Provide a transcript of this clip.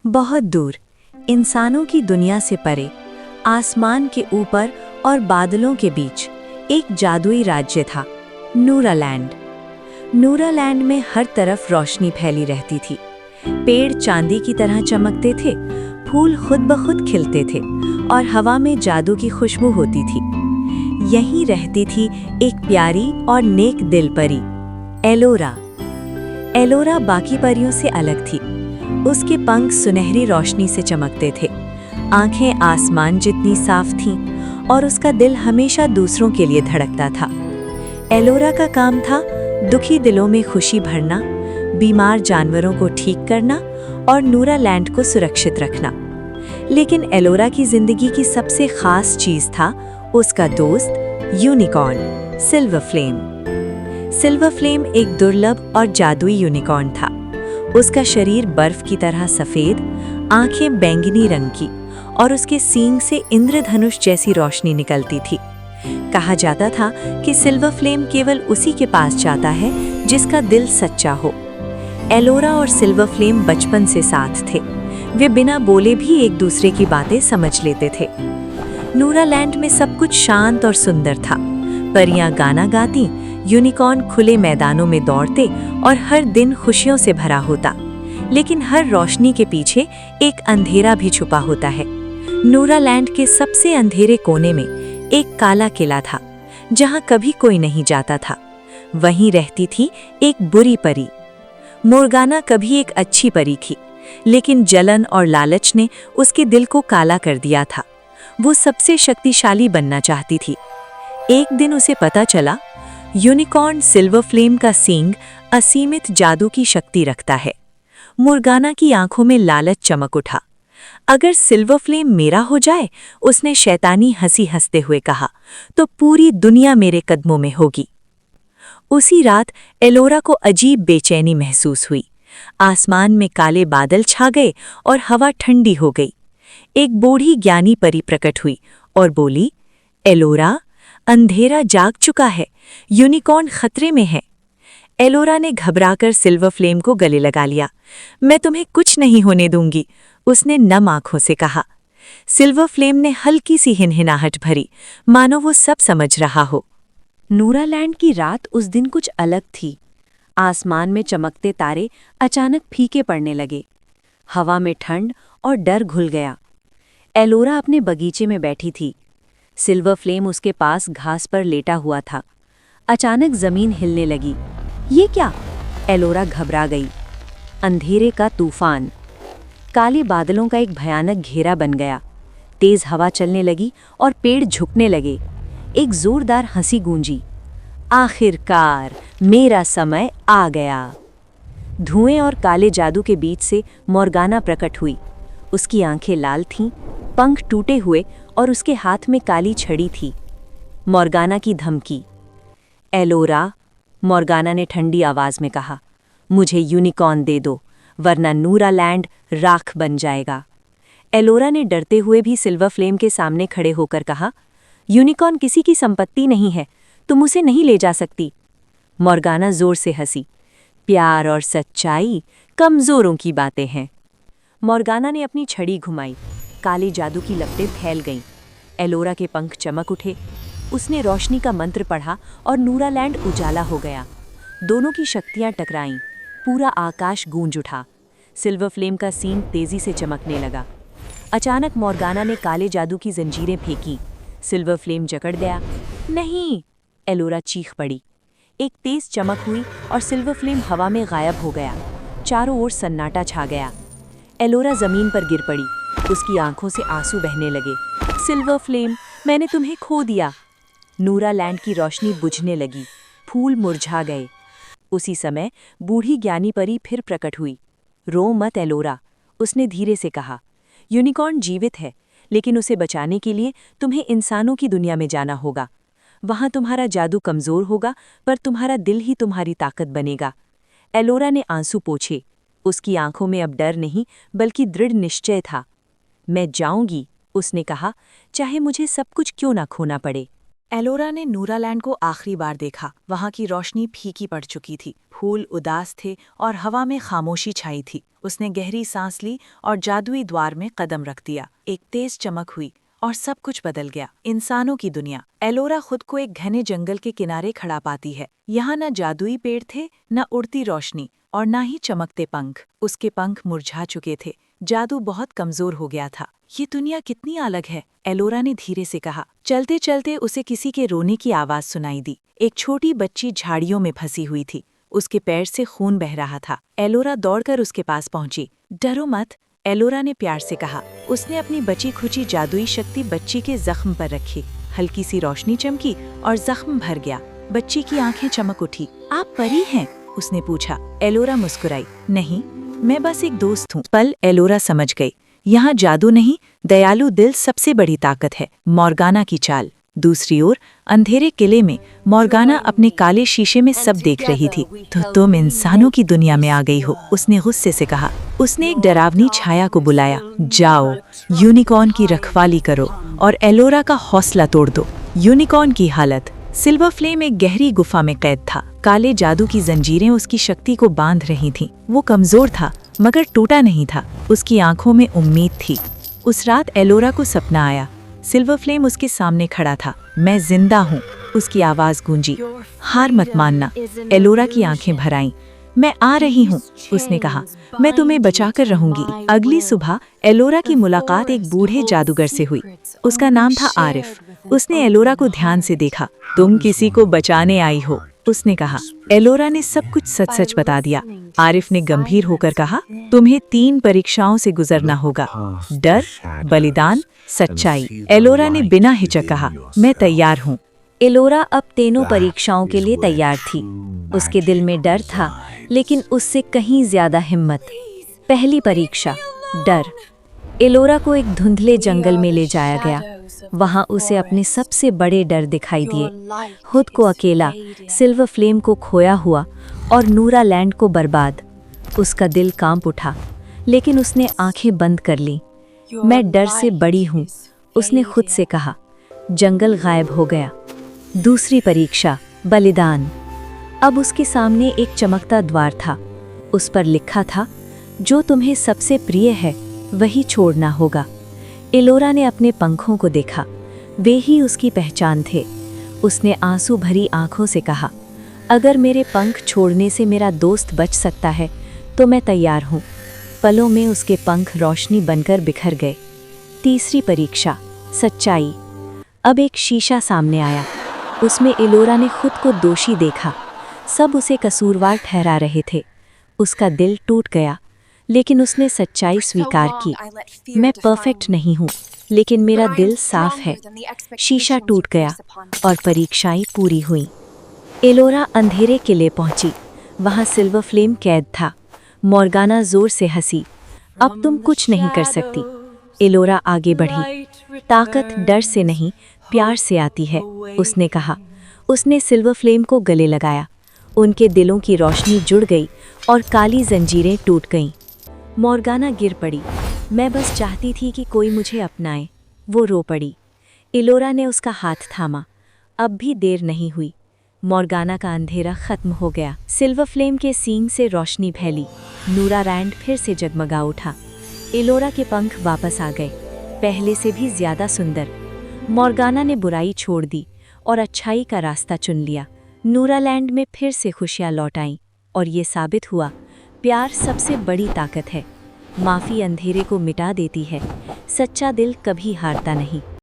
बहुत दूर, इंसानों की दुनिया से परे, आसमान के ऊपर और बादलों के बीच एक जादुई राज्य था, नूरालैंड। नूरालैंड में हर तरफ रोशनी फैली रहती थी। पेड़ चांदी की तरह चमकते थे, फूल खुद ब खुद खिलते थे और हवा में जादू की खुशबू होती थी। यहीं रहती थी एक प्यारी और नेक दिल परी, एलोरा। एलोरा बाकी परियों से अलग थी। उसके पंख सुनहरी रोशनी से चमकते थे, आंखें आसमान जितनी साफ थीं और उसका दिल हमेशा दूसरों के लिए धड़कता था। एलोरा का काम था दुखी दिलों में खुशी भरना, बीमार जानवरों को ठीक करना और नूरालैंड को सुरक्षित रखना। लेकिन एलोरा की जिंदगी की सबसे खास चीज था उसका दोस्त unicorn, silver flame. Silver flame एक दुर्लभ और जादुई यूनिकॉर्न था। उसका शरीर बर्फ की तरह सफेद, आंखें बैंगनी रंग की और उसके सींग से इंद्रधनुष जैसी रोशनी निकलती थी। कहा जाता था कि सिल्वर फ्लेम केवल उसी के पास जाता है जिसका दिल सच्चा हो। एलोरा और सिल्वर फ्लेम बचपन से साथ थे। वे बिना बोले भी एक दूसरे की बातें समझ लेते थे। नूरालैंड में सब कुछ शांत और सुंदर था। परियां गाना गाती, यूनिकॉर्न खुले मैदानों में दौड़ते और हर दिन खुशियों से भरा होता। लेकिन हर रोशनी के पीछे एक अंधेरा भी छुपा होता है। नूरालैंड के सबसे अंधेरे कोने में एक काला किला था, जहां कभी कोई नहीं जाता था। वहीं रहती थी एक बुरी परी। मोर्गाना कभी एक अच्छी परी थी, लेकिन जलन और लालच ने उसके दिल को काला कर दिया था। वो सबसे शक्तिशाली बनना चाहती थी। एक दिन उसे पता चला, यूनिकॉर्न सिल्वर फ्लेम का सींग असीमित जादू की शक्ति रखता है। मोर्गाना की आंखों में लालच चमक उठा। अगर सिल्वर फ्लेम मेरा हो जाए, उसने शैतानी हंसी हंसते हुए कहा, तो पूरी दुनिया मेरे कदमों में होगी। उसी रात एलोरा को अजीब बेचैनी महसूस हुई। आसमान में काले बादल छा गए और हवा ठंडी हो गई। एक बूढ़ी ज्ञानी परी प्रकट हुई और बोली, एलोरा, अंधेरा जाग चुका है, यूनिकॉर्न खतरे में है। एलोरा ने घबराकर सिल्वर फ्लेम को गले लगा लिया। मैं तुम्हें कुछ नहीं होने दूंगी, उसने नम आंखों से कहा। सिल्वर फ्लेम ने हल्की सी हिनहिनाहट भरी, मानो वो सब समझ रहा हो। नूरालैंड की रात उस दिन कुछ अलग थी। आसमान में चमकते तारे अचानक फीके पड़ने लगे। हवा में ठंड और डर घुल गया। एलोरा अपने बगीचे में बैठी थी। सिल्वर फ्लेम उसके पास घास पर लेटा हुआ था। अचानक जमीन हिलने लगी। ये क्या? एलोरा घबरा गई। अंधेरे का तूफान। काले बादलों का एक भयानक घेरा बन गया। तेज हवा चलने लगी और पेड़ झुकने लगे। एक जोरदार हंसी गूंजी। आखिरकार मेरा समय आ गया। धुएं और काले जादू के बीच से मोर्गाना प्रकट हुई। उसकी आंखें लाल थीं, पंख टूटे हुए और उसके हाथ में काली छड़ी थी। मोर्गाना की धमकी। एलोरा, मोर्गाना ने ठंडी आवाज में कहा, मुझे यूनिकॉर्न दे दो, वरना नूरालैंड राख बन जाएगा। एलोरा ने डरते हुए भी सिल्वर फ्लेम के सामने खड़े होकर कहा, यूनिकॉर्न किसी की संपत्ति नहीं है, तुम उसे नहीं ले जा सकती। मोर्गाना जोर से हंसी। प्यार और सच्चाई कमजोरों की बातें हैं। मोर्गाना ने अपनी छड़ी घुमाई। काले जादू की लपटें फैल गईं। एलोरा के पंख चमक उठे। उसने रोशनी का मंत्र पढ़ा और नूरालैंड उजाला हो गया। दोनों की शक्तियां टकराईं। पूरा आकाश गूंज उठा। सिल्वर फ्लेम का सींग तेजी से चमकने लगा। अचानक मोर्गाना ने काले जादू की जंजीरें फेंकी। सिल्वर फ्लेम जकड़ गया। नहीं! एलोरा चीख पड़ी। एक तेज चमक हुई और सिल्वर फ्लेम हवा में गायब हो गया। चारों ओर सन्नाटा छा गया। एलोरा जमीन पर गिर पड़ी। उसकी आंखों से आंसू बहने लगे। सिल्वर फ्लेम, मैंने तुम्हें खो दिया। नूरालैंड की रोशनी बुझने लगी। फूल मुरझा गए। उसी समय बूढ़ी ज्ञानी परी फिर प्रकट हुई। रो मत एलोरा, उसने धीरे से कहा। यूनिकॉर्न जीवित है, लेकिन उसे बचाने के लिए तुम्हें इंसानों की दुनिया में जाना होगा। वहां तुम्हारा जादू कमजोर होगा, पर तुम्हारा दिल ही तुम्हारी ताकत बनेगा। एलोरा ने आंसू पोंछे। उसकी आंखों में अब डर नहीं, बल्कि दृढ़ निश्चय था। मैं जाऊंगी, उसने कहा, चाहे मुझे सब कुछ क्यों ना खोना पड़े। एलोरा ने नूरालैंड को आखिरी बार देखा। वहां की रोशनी फीकी पड़ चुकी थी, फूल उदास थे और हवा में खामोशी छाई थी। उसने गहरी सांस ली और जादुई द्वार में कदम रख दिया। एक तेज चमक हुई और सब कुछ बदल गया। इंसानों की दुनिया। एलोरा खुद को एक घने जंगल के किनारे खड़ा पाती है। यहाँ न जादुई पेड़ थे, न उड़ती रोशनी और न ही चमकते पंख। उसके पंख मुरझा चुके थे, जादू बहुत कमजोर हो गया था। ये दुनिया कितनी अलग है, एलोरा ने धीरे से कहा। चलते चलते उसे किसी के रोने की आवाज सुनाई दी। एक छोटी बच्ची झाड़ियों में फंसी हुई थी, उसके पैर से खून बह रहा था। एलोरा दौड़कर उसके पास पहुंची। डरो मत, एलोरा ने प्यार से कहा। उसने अपनी बची खुची जादुई शक्ति बच्ची के जख्म पर रखी। हल्की सी रोशनी चमकी और जख्म भर गया। बच्ची की आंखें चमक उठी। आप परी हैं? उसने पूछा। एलोरा मुस्कुराई। नहीं, मैं बस एक दोस्त हूँ। पल एलोरा समझ गई, यहाँ जादू नहीं, दयालु दिल सबसे बड़ी ताकत है। मॉर्गाना की चाल। दूसरी ओर अंधेरे किले में मॉर्गाना अपने काले शीशे में सब देख रही थी। तो तुम इंसानों की दुनिया में आ गई हो, उसने गुस्से से कहा। उसने एक डरावनी छाया को बुलाया। जाओ, यूनिकॉर्न की रखवाली करो और एलोरा का हौसला तोड़ दो। यूनिकॉर्न की हालत। सिल्वर फ्लेम एक गहरी गुफा में कैद था। काले जादू की जंजीरें उसकी शक्ति को बांध रही थीं। वो कमजोर था मगर टूटा नहीं था। उसकी आंखों में उम्मीद थी। उस रात एलोरा को सपना आया। सिल्वर फ्लेम उसके सामने खड़ा था। मैं जिंदा हूँ, उसकी आवाज गूंजी। हार मत मानना। एलोरा की आंखें भर आईं। मैं आ रही हूँ, उसने कहा। मैं तुम्हें बचाकर रहूंगी। अगली सुबह एलोरा की मुलाकात एक बूढ़े जादूगर से हुई। उसका नाम था आरिफ। उसने एलोरा को ध्यान से देखा। तुम किसी को बचाने आई हो, उसने कहा। एलोरा ने सब कुछ सच सच बता दिया। आरिफ ने गंभीर होकर कहा, तुम्हें 3 परीक्षाओं से गुजरना होगा। डर, बलिदान, सच्चाई। एलोरा ने बिना हिचक कहा, मैं तैयार हूँ। एलोरा अब तीनों परीक्षाओं के लिए तैयार थी। उसके दिल में डर था, लेकिन उससे कहीं ज्यादा हिम्मत। पहली परीक्षा, डर। एलोरा को एक धुंधले जंगल में ले जाया गया। वहां उसे अपने सबसे बड़े डर दिखाई दिए। खुद को अकेला, सिल्वर फ्लेम को खोया हुआ और नूरालैंड को बर्बाद। उसका दिल कांप उठा, लेकिन उसने आंखें बंद कर लीं। मैं डर से बड़ी हूँ, उसने खुद से कहा। जंगल गायब हो गया। दूसरी परीक्षा, बलिदान। अब उसके सामने एक चमकता द्वार था। उस पर लिखा था, जो तुम्हें सबसे प्रिय है वही छोड़ना होगा। एलोरा ने अपने पंखों को देखा। वे ही उसकी पहचान थे। उसने आंसू भरी आंखों से कहा, अगर मेरे पंख छोड़ने से मेरा दोस्त बच सकता है तो मैं तैयार हूँ। पलों में उसके पंख रोशनी बनकर बिखर गए। तीसरी परीक्षा, सच्चाई। अब एक शीशा सामने आया। उसमें एलोरा ने खुद को दोषी देखा। सब उसे कसूरवार ठहरा रहे थे। उसका दिल टूट गया, लेकिन उसने सच्चाई स्वीकार की। मैं परफेक्ट नहीं हूँ, लेकिन मेरा दिल साफ है। शीशा टूट गया और परीक्षाएं पूरी हुई। एलोरा अंधेरे किले पहुंची। वहां सिल्वर फ्लेम कैद था। मॉर्गाना जोर से हंसी। अब तुम कुछ नहीं कर सकती। एलोरा आगे बढ़ी। ताकत डर से नहीं, प्यार से आती है, उसने कहा। उसने सिल्वर फ्लेम को गले लगाया। उनके दिलों की रोशनी जुड़ गई और काली जंजीरें टूट गईं। मॉर्गाना गिर पड़ी। मैं बस चाहती थी कि कोई मुझे अपनाए, वो रो पड़ी। एलोरा ने उसका हाथ थामा। अब भी देर नहीं हुई। मॉर्गाना का अंधेरा खत्म हो गया। सिल्वर फ्लेम के सींग से रोशनी फैली। नूरालैंड फिर से जगमगा उठा। एलोरा के पंख वापस आ गए, पहले से भी ज्यादा सुंदर। मॉर्गाना ने बुराई छोड़ दी और अच्छाई का रास्ता चुन लिया। नूरालैंड में फिर से खुशियां लौट आईं और ये साबित हुआ, प्यार सबसे बड़ी ताकत है। माफ़ी अंधेरे को मिटा देती है। सच्चा दिल कभी हारता नहीं।